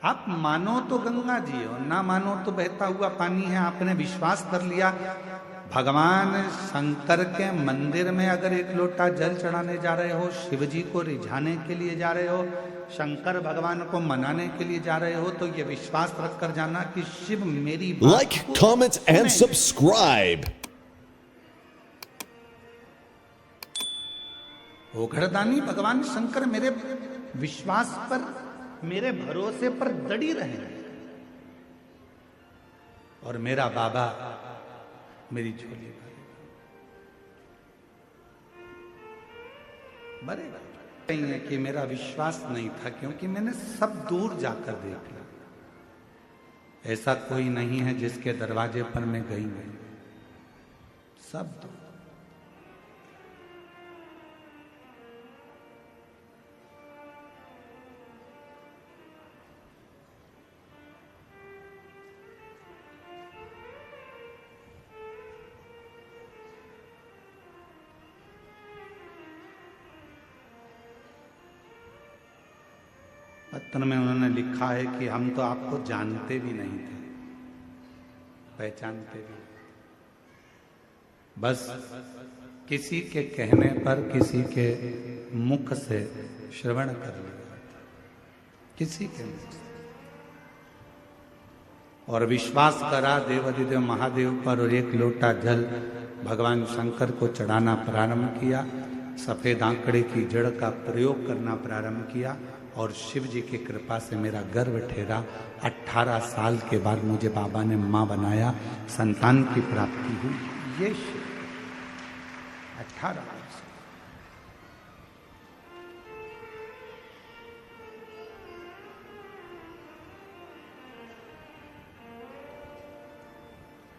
आप मानो तो गंगा जी हो, ना मानो तो बहता हुआ पानी है। आपने विश्वास कर लिया भगवान शंकर के मंदिर में अगर एक लोटा जल चढ़ाने जा रहे हो, शिव जी को रिझाने के लिए जा रहे हो, शंकर भगवान को मनाने के लिए जा रहे हो, तो ये विश्वास रख कर जाना कि शिव मेरी बात Like, comment, and subscribe. घड़दानी भगवान शंकर मेरे विश्वास पर, मेरे भरोसे पर दड़ी रहे और मेरा बाबा मेरी झोली भरे। नहीं है कि मेरा विश्वास नहीं था, क्योंकि मैंने सब दूर जाकर देख लिया। ऐसा कोई नहीं है जिसके दरवाजे पर मैं गई नहीं, सब दूर। पत्र में उन्होंने लिखा है कि हम तो आपको जानते भी नहीं थे, पहचानते भी, बस किसी के कहने पर, किसी के मुख से श्रवण कर लिया, किसी के मुख से, और विश्वास करा देवाधिदेव महादेव पर और एक लोटा जल भगवान शंकर को चढ़ाना प्रारंभ किया। सफेद आंकड़े की जड़ का प्रयोग करना प्रारंभ किया और शिव जी की कृपा से मेरा गर्भ ठहरा। 18 साल के बाद मुझे बाबा ने मां बनाया, संतान की प्राप्ति हुई। ये शिव 18 वर्ष।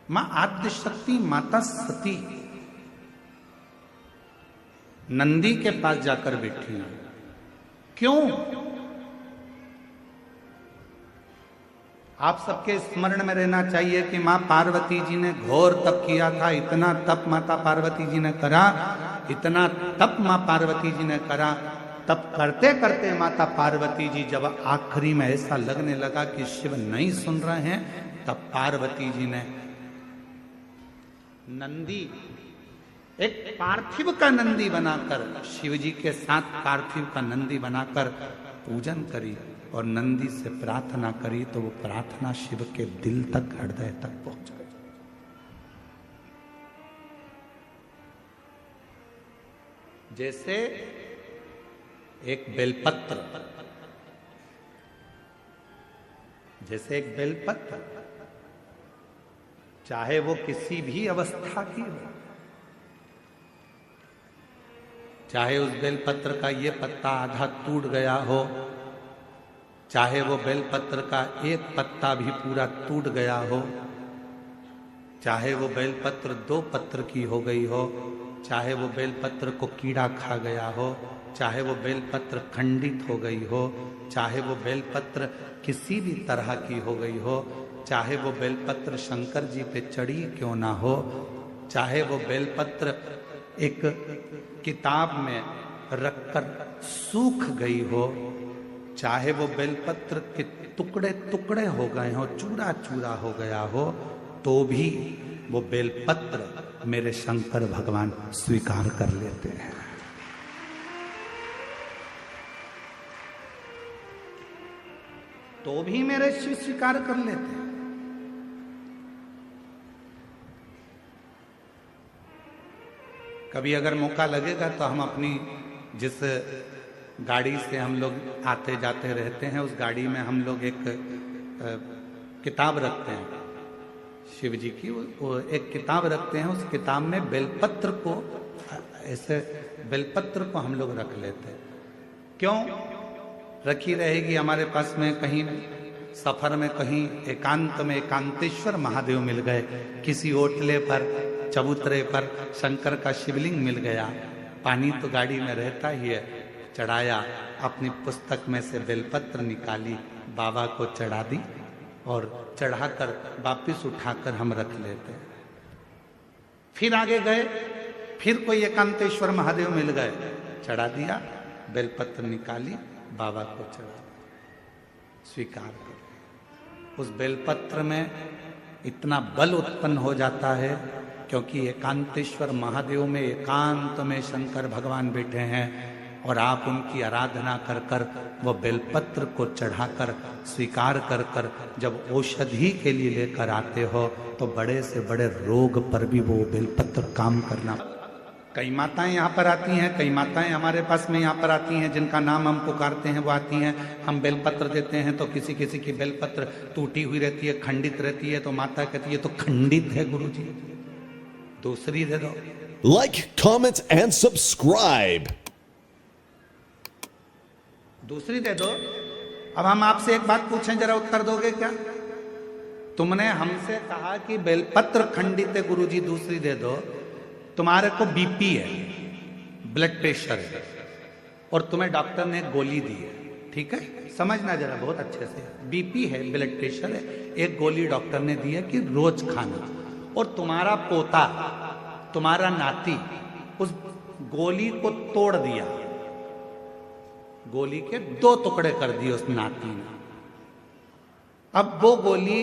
मां आद्य शक्ति माता सती नंदी के पास जाकर बैठी है। क्यों? आप सबके स्मरण में रहना चाहिए कि मां पार्वती जी ने घोर तप किया था। इतना तप माता पार्वती जी ने करा, इतना तप मां पार्वती जी ने करा। तप करते करते माता पार्वती जी जब आखिरी में ऐसा लगने लगा कि शिव नहीं सुन रहे हैं, तब पार्वती जी ने नंदी, एक पार्थिव का नंदी बनाकर, शिव जी के साथ पार्थिव का नंदी बनाकर पूजन करी और नंदी से प्रार्थना करी, तो वो प्रार्थना शिव के दिल तक, हृदय तक पहुंच गई। जैसे एक बेलपत्र, जैसे एक बेलपत्र, चाहे वो किसी भी अवस्था की हो, चाहे उस बेलपत्र का ये पत्ता आधा टूट गया हो, चाहे वो बेलपत्र का एक पत्ता भी पूरा टूट गया हो, चाहे वो बेलपत्र 2 पत्र की हो गई हो, चाहे वो बेलपत्र को कीड़ा खा गया हो, चाहे वो बेलपत्र खंडित हो गई हो, चाहे वो बेलपत्र किसी भी तरह की हो गई हो, चाहे वो बेलपत्र शंकर जी पे चढ़ी क्यों ना हो, चाहे वो बेलपत्र एक किताब में रखकर सूख गई हो, चाहे वो बेलपत्र के टुकड़े टुकड़े हो गए हो, चूरा चूरा हो गया हो, तो भी वो बेलपत्र मेरे शंकर भगवान स्वीकार कर लेते हैं। तो भी मेरे शिव स्वीकार कर लेते हैं। कभी अगर मौका लगेगा तो हम अपनी जिस गाड़ी से हम लोग आते जाते रहते हैं, उस गाड़ी में हम लोग एक किताब रखते हैं शिव जी की, वो एक किताब रखते हैं। उस किताब में बेलपत्र को, ऐसे बेलपत्र को हम लोग रख लेते हैं। क्यों रखी रहेगी? हमारे पास में कहीं सफर में, कहीं एकांत में एकांतेश्वर महादेव मिल गए, किसी ओटले पर, चबूतरे पर शंकर का शिवलिंग मिल गया, पानी तो गाड़ी में रहता ही है, चढ़ाया, अपनी पुस्तक में से बेलपत्र निकाली, बाबा को चढ़ा दी और चढ़ाकर वापिस उठाकर हम रख लेते हैं। फिर आगे गए, फिर कोई एकांतेश्वर महादेव मिल गए, चढ़ा दिया, बेलपत्र निकाली, बाबा को चढ़ा। स्वीकार करो। उस बेलपत्र में इतना बल उत्पन्न हो जाता है क्योंकि एकांतेश्वर महादेव में एकांत में शंकर भगवान बैठे हैं और आप उनकी आराधना कर कर वो बेलपत्र को चढ़ाकर स्वीकार कर कर जब औषधि के लिए लेकर आते हो तो बड़े से बड़े रोग पर भी वो बेलपत्र काम करना। कई माताएं यहाँ पर आती हैं, कई माताएं हमारे पास में यहाँ पर आती हैं जिनका नाम हम पुकारते हैं, वो आती हैं, हम बेलपत्र देते हैं तो किसी किसी की बेलपत्र टूटी हुई रहती है, खंडित रहती है, तो माता कहती है तो खंडित है गुरुजी, दूसरी दे दो। Like, comment, and subscribe. दूसरी दे दो। अब हम आपसे एक बात पूछें, जरा उत्तर दोगे क्या? तुमने हमसे कहा कि बेलपत्र खंडित है गुरुजी, दूसरी दे दो। तुम्हारे को बीपी है, ब्लड प्रेशर है, और तुम्हें डॉक्टर ने गोली दी है, ठीक है, समझना जरा बहुत अच्छे से। बीपी है, ब्लड प्रेशर है, एक गोली डॉक्टर ने दी है कि रोज खाना, और तुम्हारा पोता, तुम्हारा नाती उस गोली को तोड़ दिया, गोली के 2 टुकड़े कर दिए उस नाती ने। अब वो गोली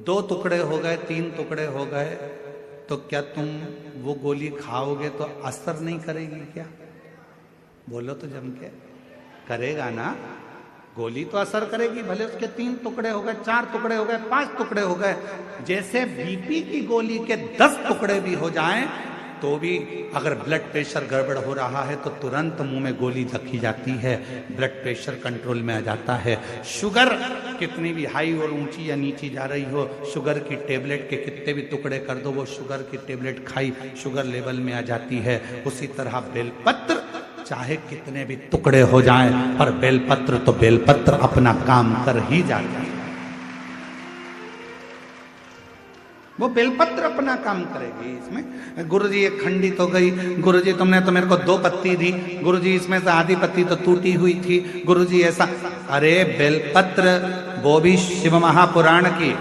2 टुकड़े हो गए, 3 टुकड़े हो गए, तो क्या तुम वो गोली खाओगे तो असर नहीं करेगी क्या? बोलो तो जम के, करेगा ना। गोली तो असर करेगी, भले उसके 3 टुकड़े हो गए, 4 टुकड़े हो गए, 5 टुकड़े हो गए। जैसे बीपी की गोली के 10 टुकड़े भी हो जाएं तो भी अगर ब्लड प्रेशर गड़बड़ हो रहा है तो तुरंत मुंह में गोली रखी जाती है, ब्लड प्रेशर कंट्रोल में आ जाता है। शुगर कितनी भी हाई और ऊंची या नीची जा रही हो, शुगर की टेबलेट के कितने भी टुकड़े कर दो, वो शुगर की टेबलेट खाई शुगर लेवल में आ जाती है। उसी तरह बेलपत्र चाहे कितने भी टुकड़े हो जाएं, पर बेलपत्र तो बेलपत्र अपना काम कर ही जाता है। वो बेलपत्र अपना काम करेगी। इसमें गुरुजी एक खंडित हो गई, गुरुजी तुमने तो मेरे को 2 पत्ती दी, गुरुजी इसमें से आधी पत्ती तो टूटी हुई थी, गुरुजी ऐसा। अरे बेलपत्र वो भी शिव महापुराण की,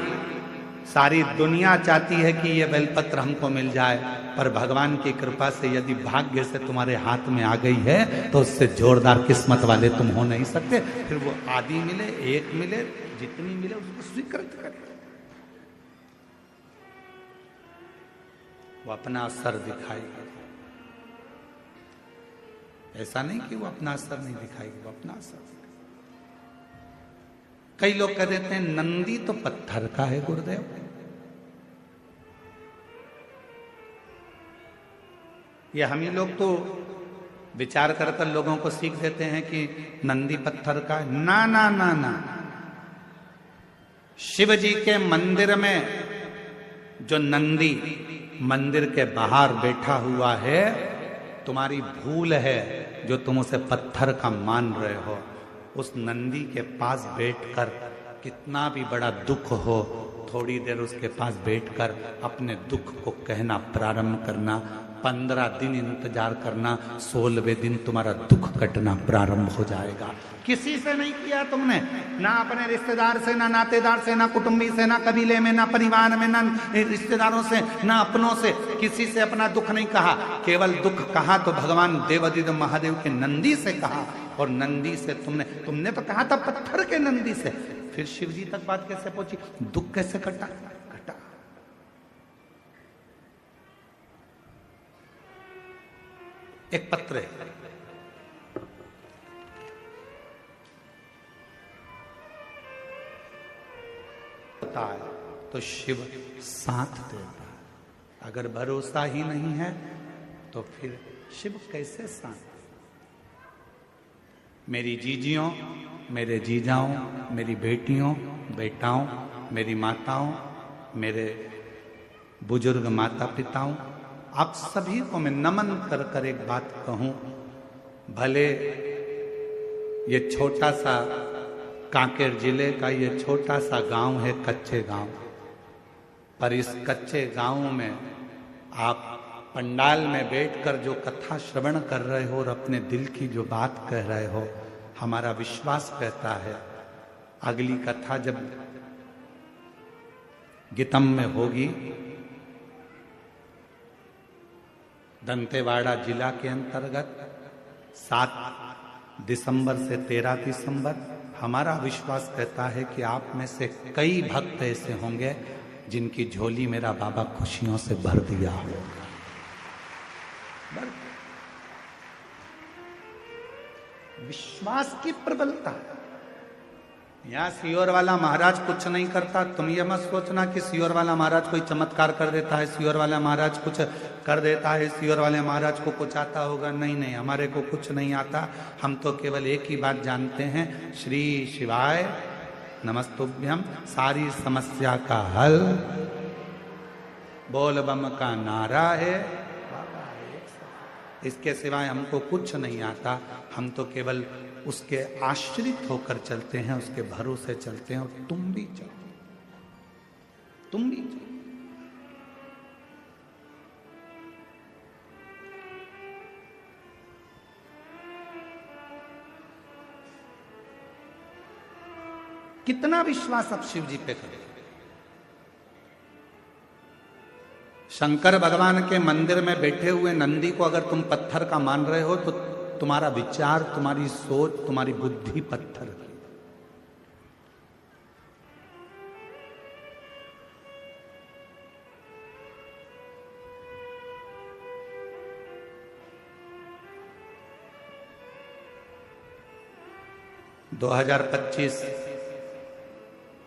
सारी दुनिया चाहती है कि ये बेलपत्र हमको मिल जाए, पर भगवान की कृपा से यदि भाग्य से तुम्हारे हाथ में आ गई है तो उससे जोरदार किस्मत वाले तुम हो नहीं सकते। फिर वो आधी मिले, 1 मिले, जितनी मिले उसको स्वीकृत करें। वो अपना असर दिखाएगी, ऐसा नहीं कि वो अपना असर नहीं दिखाएगी, वो अपना असर। कई लोग कह देते हैं नंदी तो पत्थर का है गुरुदेव। ये हम ही लोग तो विचार कर कर लोगों को सीख देते हैं कि नंदी पत्थर का है। ना ना ना ना, शिव जी के मंदिर में जो नंदी मंदिर के बाहर बैठा हुआ है, तुम्हारी भूल है जो तुम उसे पत्थर का मान रहे हो। उस नंदी के पास बैठकर कितना भी बड़ा दुख हो, थोड़ी देर उसके पास बैठकर अपने दुख को कहना प्रारंभ करना, 15 दिन इंतजार करना, 16वें दिन तुम्हारा दुख कटना प्रारंभ हो जाएगा। किसी से नहीं किया तुमने, ना अपने रिश्तेदार से, ना नातेदार से, ना कुटुंबी से, ना कबीले में, ना परिवार में, ना रिश्तेदारों से, ना अपनों से, किसी से अपना दुख नहीं कहा। केवल दुख कहा तो भगवान देवादिदेव महादेव के नंदी से कहा, और नंदी से तुमने तो कहा था पत्थर के नंदी से। फिर शिव जी तक बात कैसे पहुंची, दुख कैसे कटा? एक पत्र है, होता है तो शिव साथ देता है। अगर भरोसा ही नहीं है तो फिर शिव कैसे साथ? मेरी जीजियों, मेरे जीजाओं, मेरी बेटियों, बेटाओं, मेरी माताओं, मेरे बुजुर्ग माता पिताओं, आप सभी को मैं नमन कर कर एक बात कहूं। भले ये छोटा सा कांकेर जिले का ये छोटा सा गांव है, कच्चे गांव, पर इस कच्चे गांव में आप पंडाल में बैठकर जो कथा श्रवण कर रहे हो और अपने दिल की जो बात कह रहे हो, हमारा विश्वास कहता है अगली कथा जब गीतम में होगी, दंतेवाड़ा जिला के अंतर्गत 7 दिसंबर से 13 दिसंबर हमारा विश्वास कहता है कि आप में से कई भक्त ऐसे होंगे जिनकी झोली मेरा बाबा खुशियों से भर दिया होगा। विश्वास की प्रबलता। यहाँ सियोर वाला महाराज कुछ नहीं करता, तुम ये मत सोचना कि सियोर वाला महाराज कोई चमत्कार कर देता है, सियोर वाला महाराज कुछ कर देता है, सियोर वाले महाराज को कुछ आता होगा। नहीं नहीं, हमारे को कुछ नहीं आता। हम तो केवल एक ही बात जानते हैं, श्री शिवाय नमस्तुभ्यम, सारी समस्या का हल बोल बम का नारा है। इसके सिवाय हमको कुछ नहीं आता। हम तो केवल उसके आश्रित होकर चलते हैं, उसके भरोसे चलते हैं। और तुम भी चलो, तुम भी चलो। कितना विश्वास अब शिव जी पे करें। शंकर भगवान के मंदिर में बैठे हुए नंदी को अगर तुम पत्थर का मान रहे हो तो तुम्हारा विचार, तुम्हारी सोच, तुम्हारी बुद्धि पत्थर की।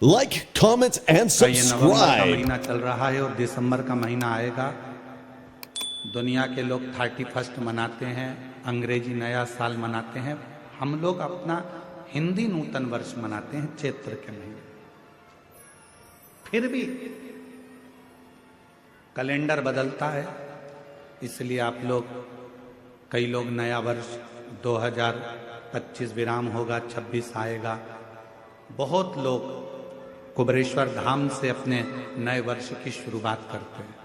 Like, comment, and नवंबर का subscribe. महीना चल रहा है और दिसंबर का महीना आएगा। दुनिया के लोग 31 मनाते हैं, अंग्रेजी नया साल मनाते हैं। हम लोग अपना हिंदी नूतन वर्ष मनाते हैं चैत्र के महीने। फिर भी कैलेंडर बदलता है, इसलिए आप लोग, कई लोग नया वर्ष 2025 विराम होगा, 26 आएगा। बहुत लोग कुबेरेश्वर धाम से अपने नए वर्ष की शुरुआत करते हैं।